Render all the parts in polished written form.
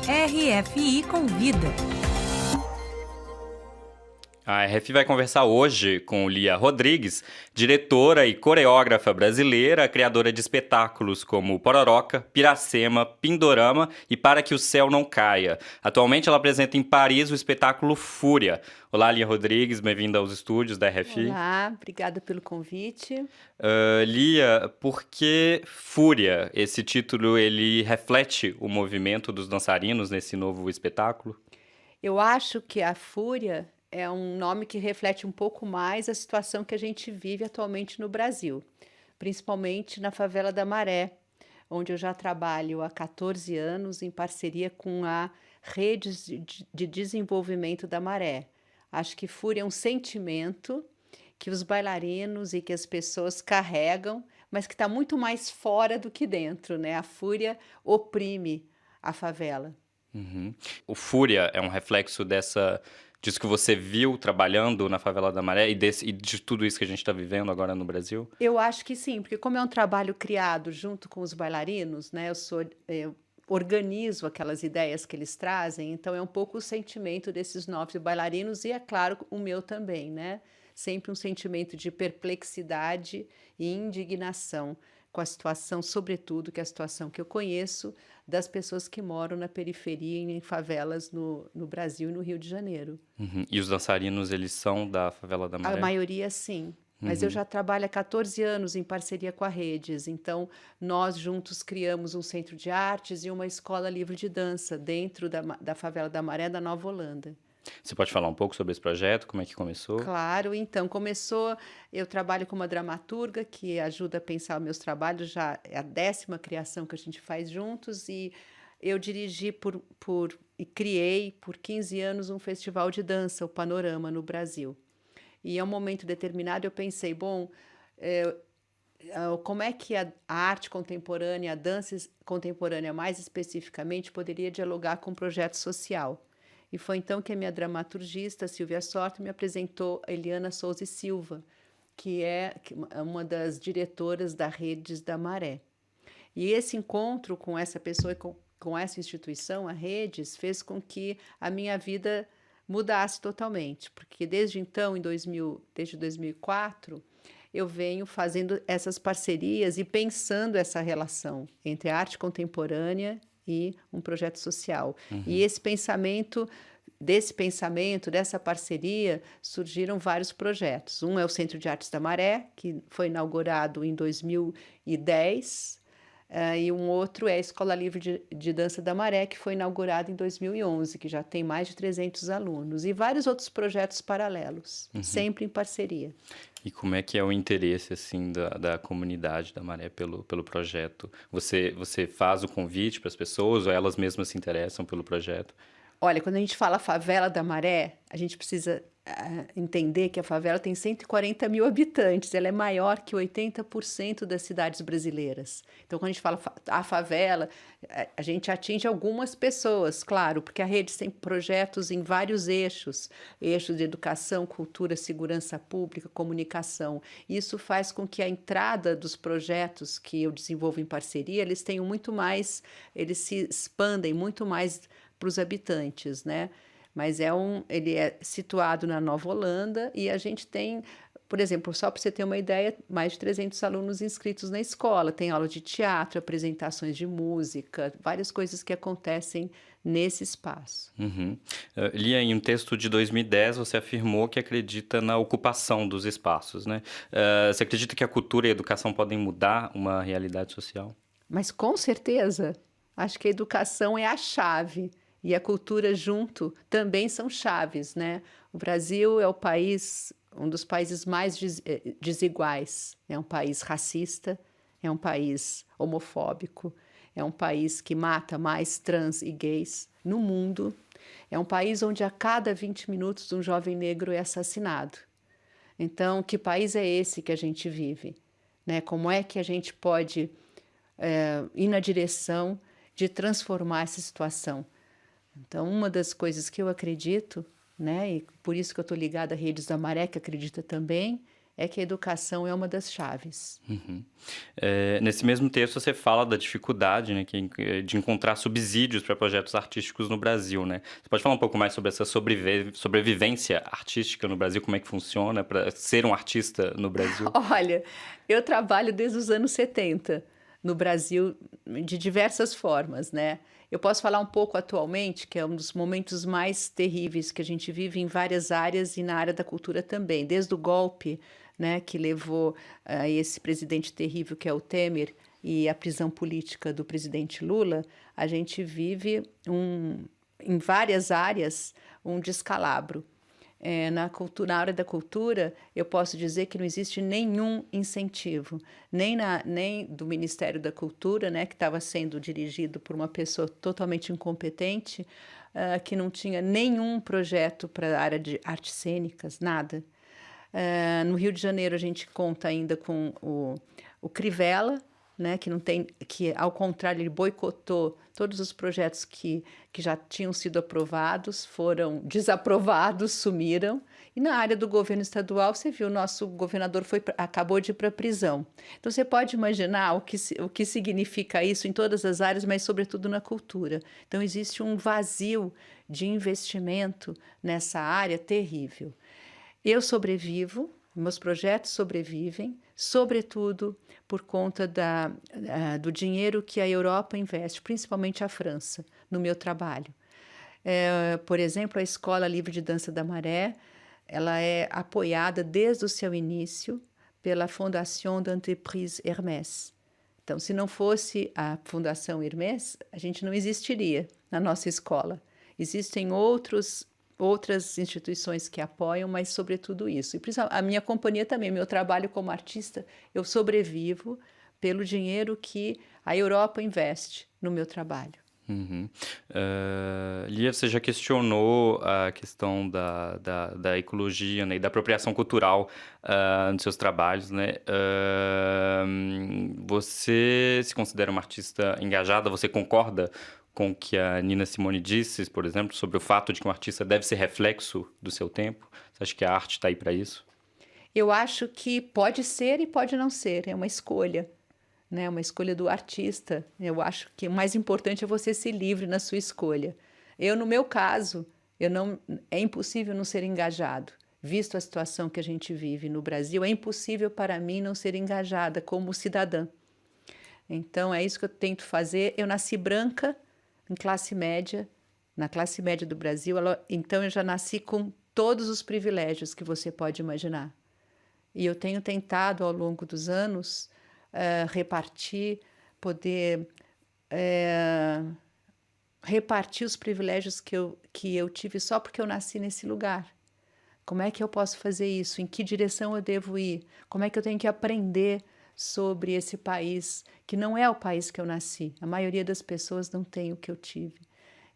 RFI Convida. A RFI vai conversar hoje com Lia Rodrigues, diretora e coreógrafa brasileira, criadora de espetáculos como Pororoca, Piracema, Pindorama e Para que o Céu Não Caia. Atualmente ela apresenta em Paris o espetáculo Fúria. Olá, Lia Rodrigues, bem-vinda aos estúdios da RFI. Olá, obrigada pelo convite. Lia, por que Fúria? Esse título, ele reflete o movimento dos dançarinos nesse novo espetáculo? Eu acho que a Fúria é um nome que reflete um pouco mais a situação que a gente vive atualmente no Brasil, principalmente na favela da Maré, onde eu já trabalho há 14 anos em parceria com a Rede de Desenvolvimento da Maré. Acho que Fúria é um sentimento que os bailarinos e que as pessoas carregam, mas que está muito mais fora do que dentro, né? A fúria oprime a favela. Uhum. O Fúria é um reflexo disso que você viu trabalhando na favela da Maré e de tudo isso que a gente está vivendo agora no Brasil? Eu acho que sim, porque como é um trabalho criado junto com os bailarinos, né? Eu organizo aquelas ideias que eles trazem, então é um pouco o sentimento desses novos bailarinos e, é claro, o meu também, né? Sempre um sentimento de perplexidade e indignação com a situação, sobretudo, que é a situação que eu conheço das pessoas que moram na periferia e em favelas no Brasil e no Rio de Janeiro. Uhum. E os dançarinos, eles são da favela da Maré? A maioria, sim. Mas eu já trabalho há 14 anos em parceria com a Redes, então nós juntos criamos um centro de artes e uma escola livre de dança dentro da favela da Maré, da Nova Holanda. Você pode falar um pouco sobre esse projeto? Como é que começou? Claro, então, eu trabalho com uma dramaturga que ajuda a pensar os meus trabalhos, já é a 10ª criação que a gente faz juntos, e eu dirigi e criei por 15 anos um festival de dança, o Panorama, no Brasil. E, a um momento determinado, eu pensei, como é que a arte contemporânea, a dança contemporânea mais especificamente, poderia dialogar com um projeto social? E foi então que a minha dramaturgista, Silvia Sorto, me apresentou a Eliana Souza e Silva, que é uma das diretoras da Redes da Maré. E esse encontro com essa pessoa e com essa instituição, a Redes, fez com que a minha vida mudasse totalmente, porque desde então, desde 2004, eu venho fazendo essas parcerias e pensando essa relação entre a arte contemporânea e um projeto social. E desse pensamento, dessa parceria, surgiram vários projetos. Um é o Centro de Artes da Maré, que foi inaugurado em 2010, e um outro é a Escola Livre de Dança da Maré, que foi inaugurada em 2011, que já tem mais de 300 alunos, e vários outros projetos paralelos, sempre em parceria. E como é que é o interesse assim da comunidade da Maré pelo projeto? Você faz o convite para as pessoas ou elas mesmas se interessam pelo projeto? Olha, quando a gente fala favela da Maré, a gente precisa entender que a favela tem 140 mil habitantes, ela é maior que 80% das cidades brasileiras. Então, quando a gente fala a favela, a gente atinge algumas pessoas, claro, porque a Rede tem projetos em vários eixos de educação, cultura, segurança pública, comunicação. Isso faz com que a entrada dos projetos que eu desenvolvo em parceria, eles se expandem muito mais para os habitantes, né? Mas ele é situado na Nova Holanda e a gente tem, por exemplo, só para você ter uma ideia, mais de 300 alunos inscritos na escola. Tem aula de teatro, apresentações de música, várias coisas que acontecem nesse espaço. Uhum. Lia, em um texto de 2010, você afirmou que acredita na ocupação dos espaços, né? Você acredita que a cultura e a educação podem mudar uma realidade social? Mas com certeza, acho que a educação é a chave. E a cultura junto também são chaves, né? O Brasil é um dos países mais desiguais. É um país racista, é um país homofóbico, é um país que mata mais trans e gays no mundo. É um país onde a cada 20 minutos um jovem negro é assassinado. Então, que país é esse que a gente vive? Né? Como é que a gente pode ir na direção de transformar essa situação? Então, uma das coisas que eu acredito, né, e por isso que eu estou ligada à Redes da Maré, que acredita também, é que a educação é uma das chaves. Uhum. Nesse mesmo texto você fala da dificuldade, né, de encontrar subsídios para projetos artísticos no Brasil, né? Você pode falar um pouco mais sobre essa sobrevivência artística no Brasil, como é que funciona para ser um artista no Brasil? Olha, eu trabalho desde os anos 70 no Brasil de diversas formas, né? Eu posso falar um pouco atualmente, que é um dos momentos mais terríveis que a gente vive em várias áreas e na área da cultura também, desde o golpe, né, que levou a esse presidente terrível que é o Temer e a prisão política do presidente Lula, a gente vive em várias áreas um descalabro. Na área da cultura, eu posso dizer que não existe nenhum incentivo, nem do Ministério da Cultura, né, que estava sendo dirigido por uma pessoa totalmente incompetente, que não tinha nenhum projeto para a área de artes cênicas, nada. No Rio de Janeiro, a gente conta ainda com o Crivella, né, que não tem, que ao contrário ele boicotou todos os projetos que já tinham sido aprovados, foram desaprovados, sumiram. E na área do governo estadual, você viu, o nosso governador acabou de ir para a prisão. Então você pode imaginar o que significa isso em todas as áreas, mas sobretudo na cultura. Então existe um vazio de investimento nessa área terrível. Eu sobrevivo, meus projetos sobrevivem, sobretudo por conta do dinheiro que a Europa investe, principalmente a França, no meu trabalho. Por exemplo, a Escola Livre de Dança da Maré, ela é apoiada desde o seu início pela Fondation d'Entreprise Hermès. Então, se não fosse a Fundação Hermès, a gente não existiria na nossa escola. Existem outras instituições que apoiam, mas sobretudo isso. E a minha companhia também, meu trabalho como artista, eu sobrevivo pelo dinheiro que a Europa investe no meu trabalho. Uhum. Lia, você já questionou a questão da ecologia, né, e da apropriação cultural nos seus trabalhos, né? Você se considera uma artista engajada? Você concorda com o que a Nina Simone disse, por exemplo, sobre o fato de que um artista deve ser reflexo do seu tempo? Você acha que a arte está aí para isso? Eu acho que pode ser e pode não ser, é uma escolha, né? Uma escolha do artista. Eu acho que o mais importante é você ser livre na sua escolha. No meu caso, é impossível não ser engajado. Visto a situação que a gente vive no Brasil, é impossível para mim não ser engajada como cidadã. Então, é isso que eu tento fazer. Eu nasci branca, em classe média, na classe média do Brasil, então eu já nasci com todos os privilégios que você pode imaginar. E eu tenho tentado, ao longo dos anos, repartir os privilégios que eu tive só porque eu nasci nesse lugar. Como é que eu posso fazer isso? Em que direção eu devo ir? Como é que eu tenho que aprender sobre esse país, que não é o país que eu nasci. A maioria das pessoas não tem o que eu tive.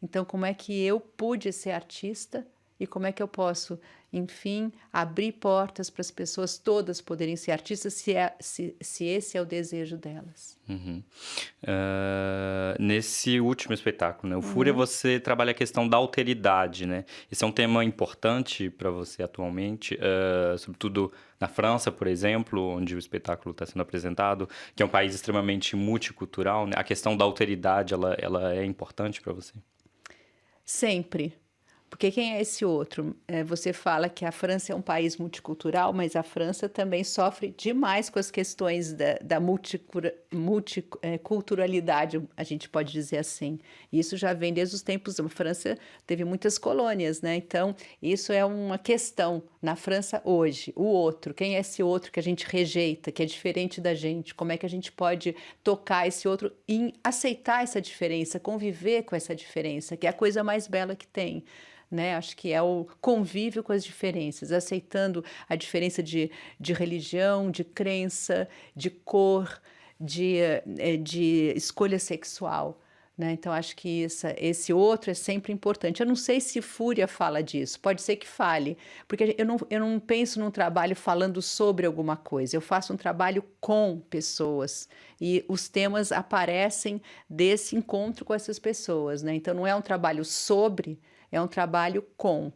Então, como é que eu pude ser artista e como é que eu posso, enfim, abrir portas para as pessoas todas poderem ser artistas, se esse é o desejo delas. Uhum. Nesse último espetáculo, né, o Fúria, você trabalha a questão da alteridade, né? Esse é um tema importante para você atualmente, sobretudo na França, por exemplo, onde o espetáculo está sendo apresentado, que é um país extremamente multicultural, né? A questão da alteridade, ela é importante para você? Sempre. Porque quem é esse outro? Você fala que a França é um país multicultural, mas a França também sofre demais com as questões da multiculturalidade, a gente pode dizer assim. Isso já vem desde os tempos. A França teve muitas colônias, né? Então, isso é uma questão na França hoje. O outro, quem é esse outro que a gente rejeita, que é diferente da gente? Como é que a gente pode tocar esse outro e aceitar essa diferença, conviver com essa diferença, que é a coisa mais bela que tem? Né? Acho que é o convívio com as diferenças, aceitando a diferença de religião, de crença, de cor, de escolha sexual. Né? Então, acho que esse outro é sempre importante. Eu não sei se Fúria fala disso, pode ser que fale, porque eu não penso num trabalho falando sobre alguma coisa, eu faço um trabalho com pessoas e os temas aparecem desse encontro com essas pessoas. Né? Então, não é um trabalho sobre, é um trabalho com.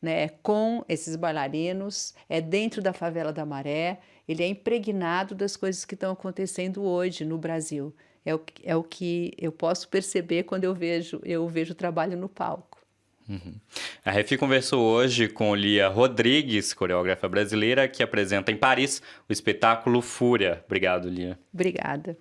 né, com esses bailarinos, é dentro da favela da Maré, ele é impregnado das coisas que estão acontecendo hoje no Brasil. É o que eu posso perceber quando eu vejo o trabalho no palco. A Refi conversou hoje com Lia Rodrigues, coreógrafa brasileira, que apresenta em Paris o espetáculo Fúria. Obrigado, Lia. Obrigada.